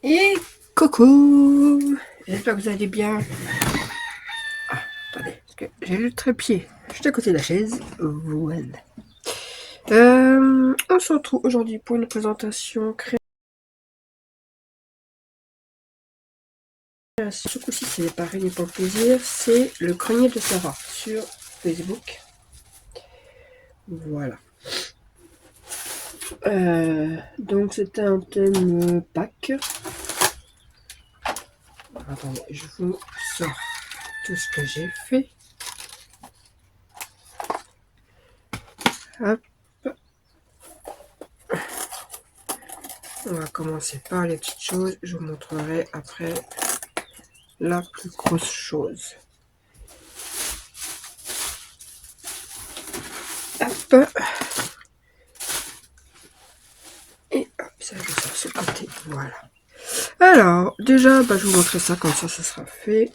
Et coucou, j'espère que vous allez bien. Ah, attendez, parce que j'ai le trépied juste à côté de la chaise. Voilà. On se retrouve aujourd'hui pour une présentation création. Ce coup-ci, c'est pareil et pour le plaisir. C'est le grenier de Sarah sur Facebook. Voilà. Donc c'était un thème Pâques. Attendez, je vous sors tout ce que j'ai fait. Hop. On va commencer par les petites choses. Je vous montrerai après la plus grosse chose. Hop. Et hop, ça je sors ce côté. Voilà. Alors, déjà, je vous montrer ça, comme ça sera fait.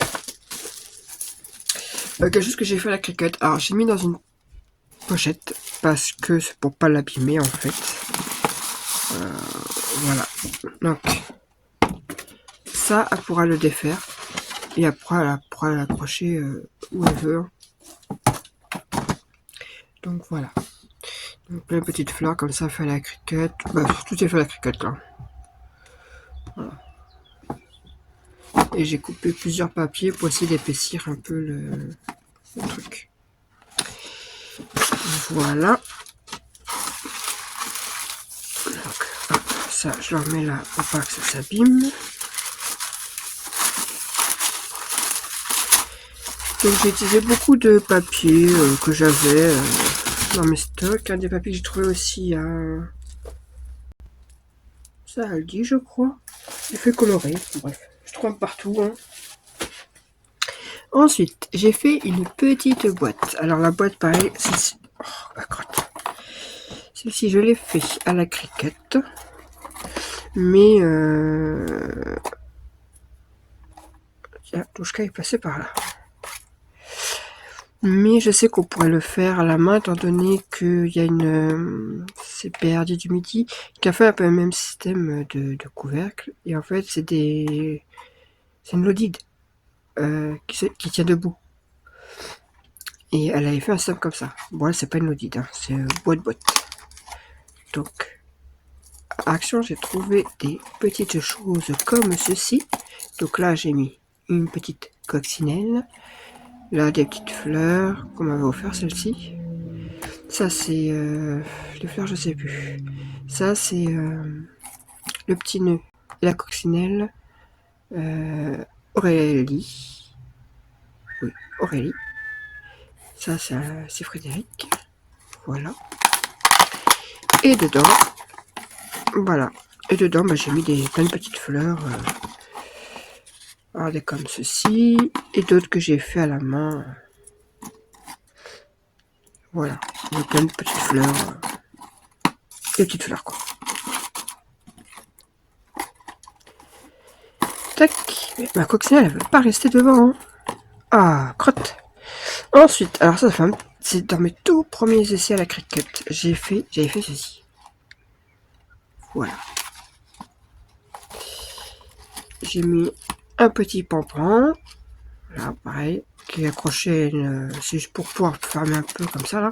Quelque chose que j'ai fait à la cricket. Alors, j'ai mis dans une pochette, parce que c'est pour pas l'abîmer, en fait. Voilà. Donc, ça, elle pourra le défaire. Et après, elle pourra l'accrocher où elle veut. Donc, voilà. Donc, plein de petites fleurs, comme ça, fait à la cricket. Tout est fait à la cricket, là. Voilà. Et j'ai coupé plusieurs papiers pour essayer d'épaissir un peu le truc. Voilà. Donc, hop, ça, je le remets là pour pas que ça s'abîme. Donc j'ai utilisé beaucoup de papiers que j'avais dans mes stocks. Un des papiers que j'ai trouvé aussi à ça Aldi, je crois. Effet coloré. Bref, je trouve partout. Hein. Ensuite, j'ai fait une petite boîte. Alors la boîte, pareil, celle-ci. Oh, la crotte. Celle-ci, je l'ai fait à la cricket. Mais tiens, Touchka est passé par là. Mais je sais qu'on pourrait le faire à la main, étant donné qu'il y a une CPRD du Midi qui a fait un peu le même système de couvercle. Et en fait, c'est une Lodide qui tient debout. Et elle avait fait un système comme ça. Bon, là, c'est pas une Lodide, hein, c'est boîte. Donc, à Action, j'ai trouvé des petites choses comme ceci. Donc là, j'ai mis une petite coccinelle. Là, des petites fleurs qu'on m'avait offert, celle-ci. Ça, c'est les fleurs, je sais plus. Ça, c'est le petit nœud et la coccinelle. Aurélie. Oui, Aurélie. Ça, c'est Frédéric. Voilà. Et dedans, voilà. Et dedans, j'ai mis plein de petites fleurs. Regardez comme ceci. Et d'autres que j'ai fait à la main. Voilà. Il y a plein de petites fleurs. Des petites fleurs, quoi. Tac. Mais ma coccinelle, elle veut pas rester devant. Hein. Ah, crotte. Ensuite, alors ça fait c'est dans mes tout premiers essais à la cricket. J'avais fait ceci. Voilà. J'ai mis un petit pompon. Là, pareil. Qui est accroché c'est juste pour pouvoir fermer un peu comme ça, là.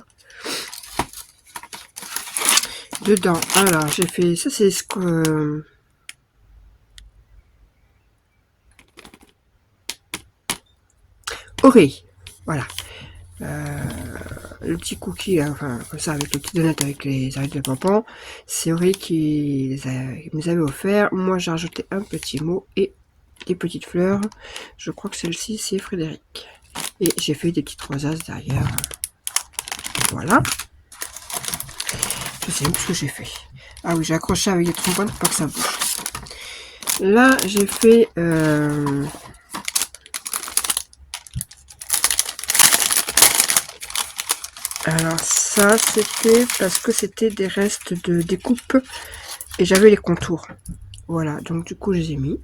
Dedans, alors, j'ai fait... Ça, c'est ce que... Oreille. Voilà. Le petit cookie, là, enfin, comme ça, avec le petit donut avec les arêtes de pompon. C'est Aurélie qui nous avait offert. Moi, j'ai rajouté un petit mot et des petites fleurs. Je crois que celle-ci, c'est Frédéric. Et j'ai fait des petites rosaces derrière. Voilà. Je sais même ce que j'ai fait. Ah oui, j'ai accroché avec des trombones pour pas que ça bouge. Là, j'ai fait... Alors ça, c'était parce que c'était des restes de découpe et j'avais les contours. Voilà, donc du coup, je les ai mis.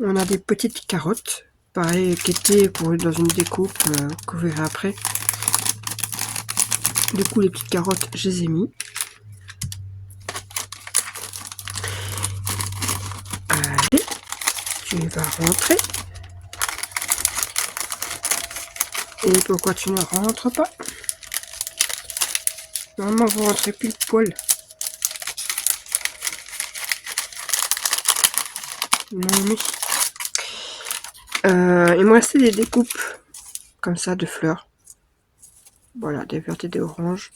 On a des petites carottes, pareil, qui étaient dans une découpe que vous verrez après. Du coup, les petites carottes, je les ai mis. Tu vas rentrer. Et pourquoi tu ne rentres pas? Normalement, vous rentrez pile poil. Non, mais... il me restait des découpes comme ça de fleurs. Voilà, des vertes et des oranges.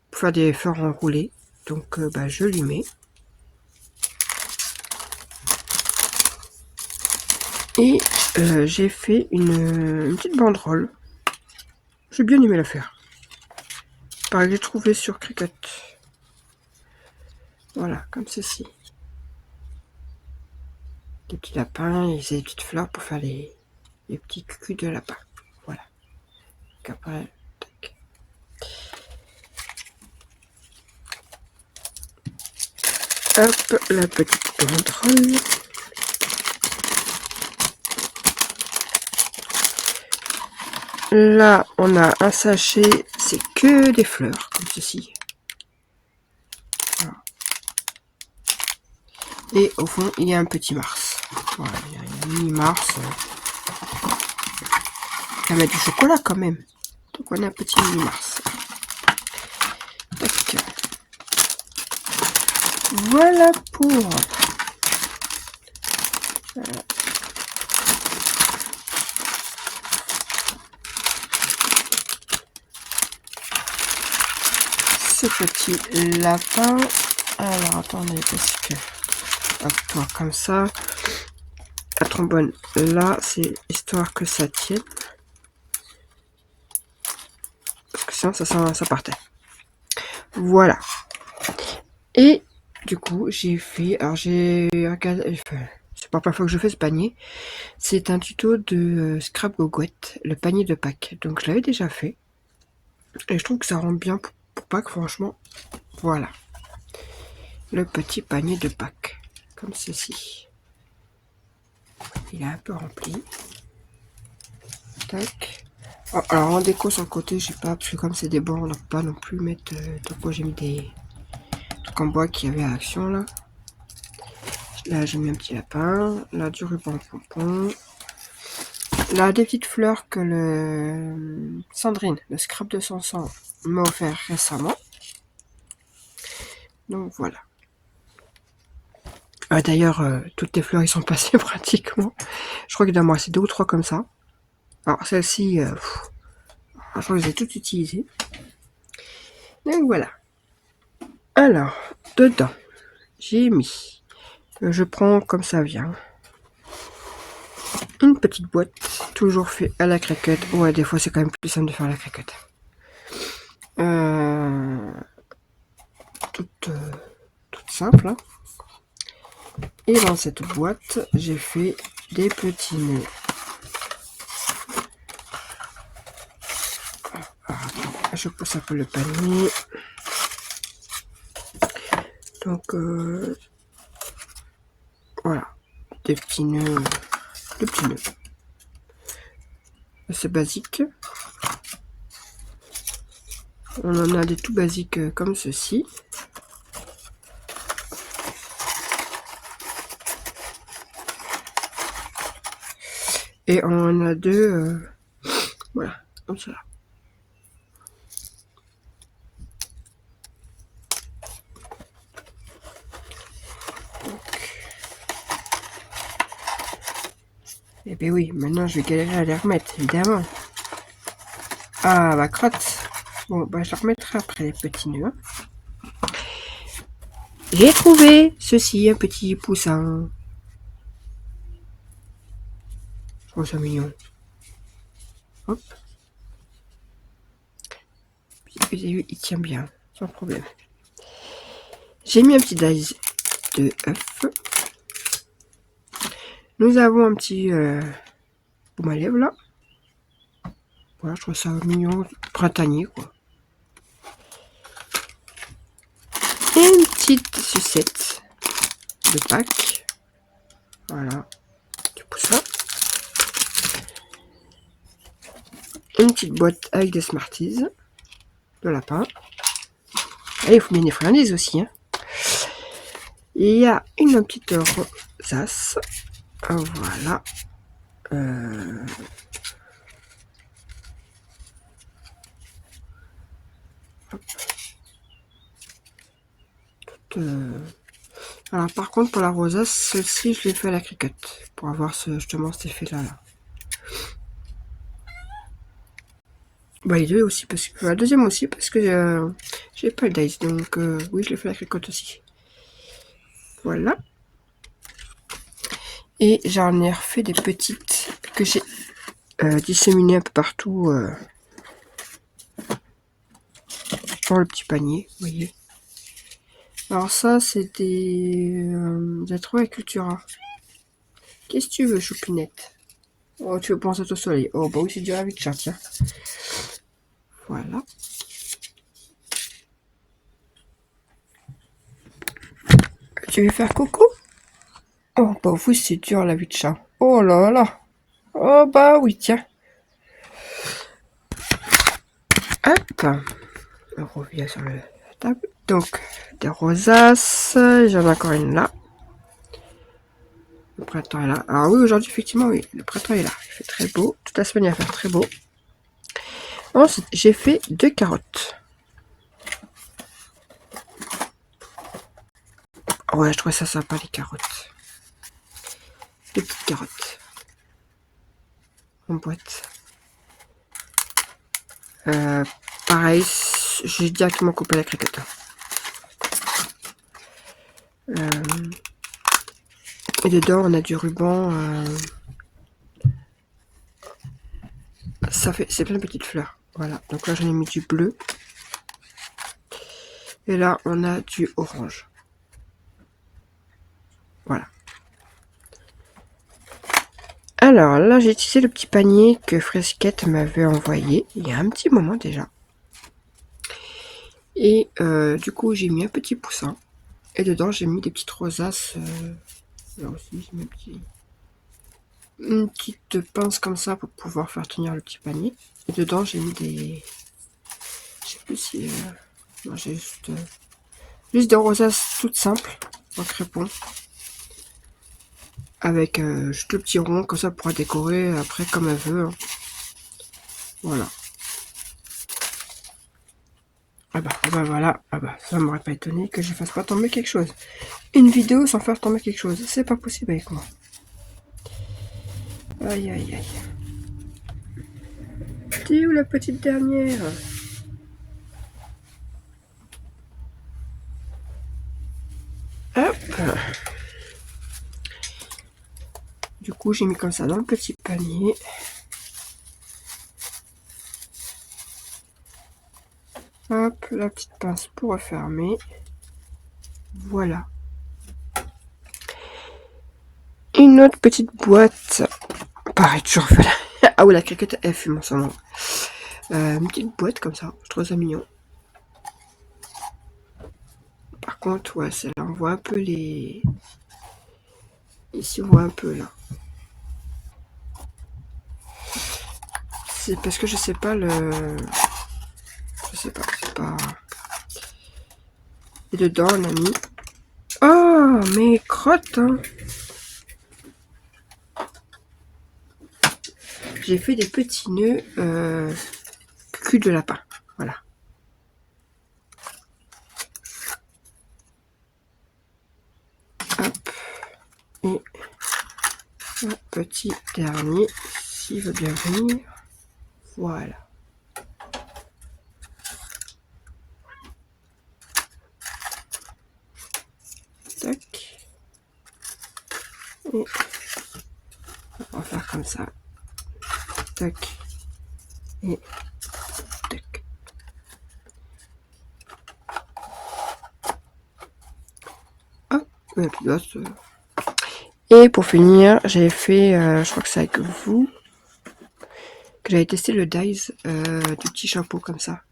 Pour faire des fleurs enroulées. Donc, je lui mets. Et j'ai fait une petite banderole. J'ai bien aimé la faire. Pareil que j'ai trouvé sur Cricut. Voilà, comme ceci. Des petits lapins et des petites fleurs pour faire les petits culs de lapin. Voilà. Donc après, tac. Hop, la petite banderole. Là, on a un sachet, c'est que des fleurs, comme ceci. Voilà. Et au fond, il y a un petit Mars. Voilà, il y a un mini Mars. Ça met du chocolat quand même. Donc on a un petit mini Mars. Tac. Voilà pour... ce petit lapin. Alors attendez, parce que hop, toi, comme ça, la trombone là, c'est histoire que ça tienne, parce que sinon ça partait. Voilà. Et du coup j'ai fait, alors j'ai regardé, c'est pas la première fois que je fais ce panier, c'est un tuto de Scrap Gogoette, le panier de Pâques. Donc je l'avais déjà fait et je trouve que ça rend bien pour Pâques, franchement. Voilà, le petit panier de Pâques, comme ceci. Il est un peu rempli. Tac. Oh, alors en déco sur le côté, j'ai pas, parce que comme c'est des bords, on n'a pas non plus mettre. Donc j'ai mis des trucs en bois qui avaient action là. Là j'ai mis un petit lapin. Là du ruban pompon. Là des petites fleurs que le Sandrine, le scrap de Sanson, m'a offert récemment. Donc voilà. D'ailleurs, toutes les fleurs ils sont passées pratiquement. Je crois qu'il doit me rester 2 ou 3 comme ça. Alors celle-ci, je crois que je les ai toutes utilisées. Donc voilà. Alors, dedans, j'ai mis, je prends comme ça vient, une petite boîte, toujours fait à la Cricut. Ouais, des fois c'est quand même plus simple de faire à la Cricut. Toute simple. Hein. Et dans cette boîte, j'ai fait des petits nœuds. Je pousse un peu le panier. Donc, voilà, des petits nœuds. C'est basique. On en a des tout basiques comme ceci. Et on en a deux, voilà, comme ça. Et ben oui, maintenant je vais galérer à les remettre, évidemment. Ah, ma crotte. Bon, bah je la remettrai après les petits nœuds. Hein. J'ai trouvé ceci, un petit poussin. Je trouve ça mignon. Hop. Vous avez vu, il tient bien, sans problème. J'ai mis un petit dice de œuf. Nous avons un petit baume à lèvres là. Voilà, je trouve ça mignon, printanier quoi. Et une petite sucette de Pâques. Voilà, du poussin. Une petite boîte avec des Smarties de lapin. Et il faut bien des friandises aussi. Hein. Il y a une petite rosace. Voilà. Alors par contre pour la rosace, celle-ci je l'ai fait à la cricotte pour avoir justement cet effet là. Bah les deux aussi parce que la deuxième aussi parce que j'ai pas le dice, donc oui je l'ai fait à la cricotte aussi. Voilà. Et j'en ai refait des petites que j'ai disséminées un peu partout dans le petit panier, vous voyez. Alors ça c'est des trouvé à Cultura. Qu'est-ce que tu veux, choupinette? Oh, tu veux penser au soleil? Oh, bah oui, c'est du avec chat, tiens. Voilà. Tu veux faire coucou? Oh, bah oui, c'est dur, la vie de chat. Oh là là. Oh, bah oui, tiens. Hop. On revient sur la table. Donc, des rosaces. J'en ai encore une là. Le printemps est là. Alors oui, aujourd'hui, effectivement, oui, le printemps est là. Il fait très beau. Toute la semaine, il va faire très beau. Ensuite, j'ai fait 2 carottes. Ouais, je trouvais ça sympa, les carottes. Des petites carottes. En boîte. Pareil, j'ai directement coupé la cricotte. Et dedans, on a du ruban. C'est plein de petites fleurs. Voilà. Donc là, j'en ai mis du bleu. Et là, on a du orange. Voilà. Alors là, j'ai utilisé le petit panier que Fresquette m'avait envoyé il y a un petit moment déjà. Et du coup, j'ai mis un petit poussin. Et dedans, j'ai mis des petites rosaces. Là aussi, j'ai mis une petite pince comme ça pour pouvoir faire tenir le petit panier. Et dedans, j'ai mis des... Je sais plus si... non, j'ai juste des rosaces toutes simples en crépon. Avec juste le petit rond, comme ça elle pourra décorer après comme elle veut. Hein. Voilà. Ah bah voilà. Ah bah ça m'aurait pas étonné que je fasse pas tomber quelque chose. Une vidéo sans faire tomber quelque chose. C'est pas possible avec moi. Aïe aïe aïe. T'es où la petite dernière? Hop. Du coup j'ai mis comme ça dans le petit panier. Hop, la petite pince pour refermer. Voilà. Une autre petite boîte. Pareil, toujours fait là. Ah oui, la cricket, elle fume en ce moment. Une petite boîte comme ça. Je trouve ça mignon. Par contre, ouais, celle-là, on voit un peu les... Ici, on voit un peu, là. C'est parce que je sais pas le... Je sais pas, c'est pas... Et dedans, on a mis... Oh, mais crotte, hein. J'ai fait des petits nœuds cul de lapin. Voilà. Hop. Et un petit dernier, s'il veut bien venir. Voilà. Tac. Et on va faire comme ça. Tac. Et tac. Hop. Et pour finir, j'avais fait, je crois que c'est avec vous, que j'avais testé le dies du petit chapeau comme ça.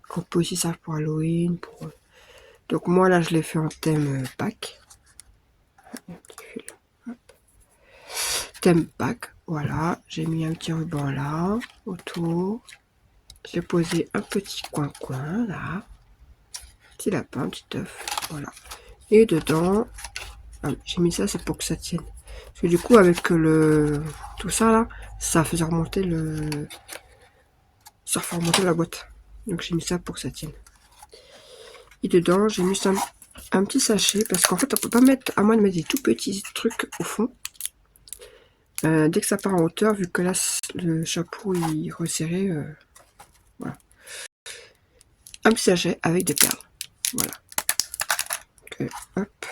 Qu'on peut aussi servir pour Halloween. Pour... Donc moi là, je l'ai fait en thème Pâques. Thème Pâques, voilà. J'ai mis un petit ruban là, autour. J'ai posé un petit coin là. Petit lapin, petit œuf, voilà. Et dedans, Ah, j'ai mis ça, c'est pour que ça tienne. Parce que du coup, avec tout ça là, ça faisait remonter ça fait remonter la boîte. Donc j'ai mis ça pour que ça tienne. Et dedans, j'ai mis un petit sachet, parce qu'en fait, on peut pas mettre, à moins de mettre des tout petits trucs au fond. Dès que ça part en hauteur, vu que là, le chapeau il est resserré, voilà. Un petit sachet avec des perles. Voilà. Donc, hop.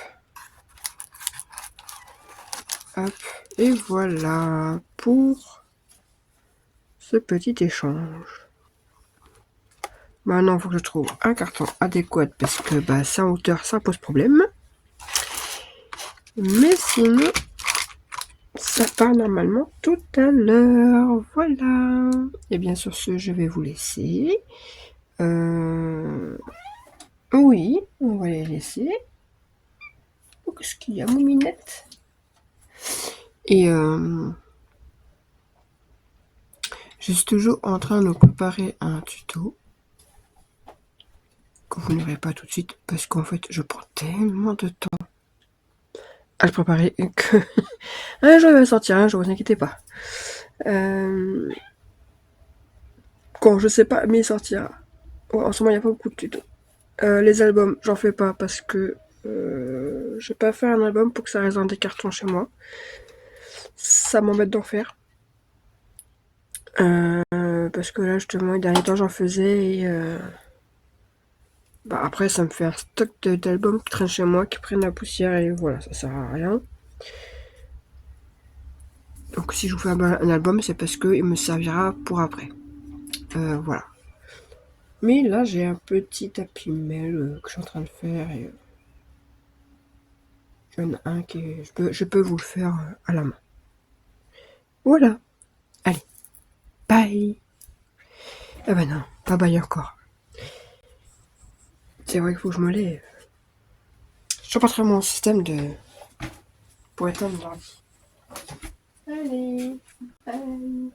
Hop. Et voilà pour ce petit échange. Maintenant, il faut que je trouve un carton adéquat parce que bah, ça en hauteur, ça pose problème. Mais sinon, ça part normalement tout à l'heure. Voilà. Et bien sur ce, je vais vous laisser. Oui, on va les laisser. Oh, qu'est-ce qu'il y a, mouminette? Et je suis toujours en train de préparer un tuto que vous n'aurez pas tout de suite parce qu'en fait, je prends tellement de temps à le préparer que un jour il va sortir, un jour, vous inquiétez pas. Quand je sais pas, mais il sortira. Ouais, en ce moment, il n'y a pas beaucoup de tutos. Les albums, j'en fais pas parce que je vais pas faire un album pour que ça reste dans des cartons chez moi. Ça m'embête d'en faire. Parce que là, justement, les derniers temps, j'en faisais et bah, après, ça me fait un stock d'albums qui traînent chez moi, qui prennent la poussière et voilà, ça sert à rien. Donc si je vous fais un album, c'est parce qu'il me servira pour après. Voilà. Mais là, j'ai un petit tapis mail que je suis en train de faire et il y en a un qui je peux vous le faire à la main. Voilà. Allez. Bye. Ah bah non, pas bye encore. C'est vrai qu'il faut que je me lève. Je pas très mon système pour éteindre l'ordi. Allez. Bye.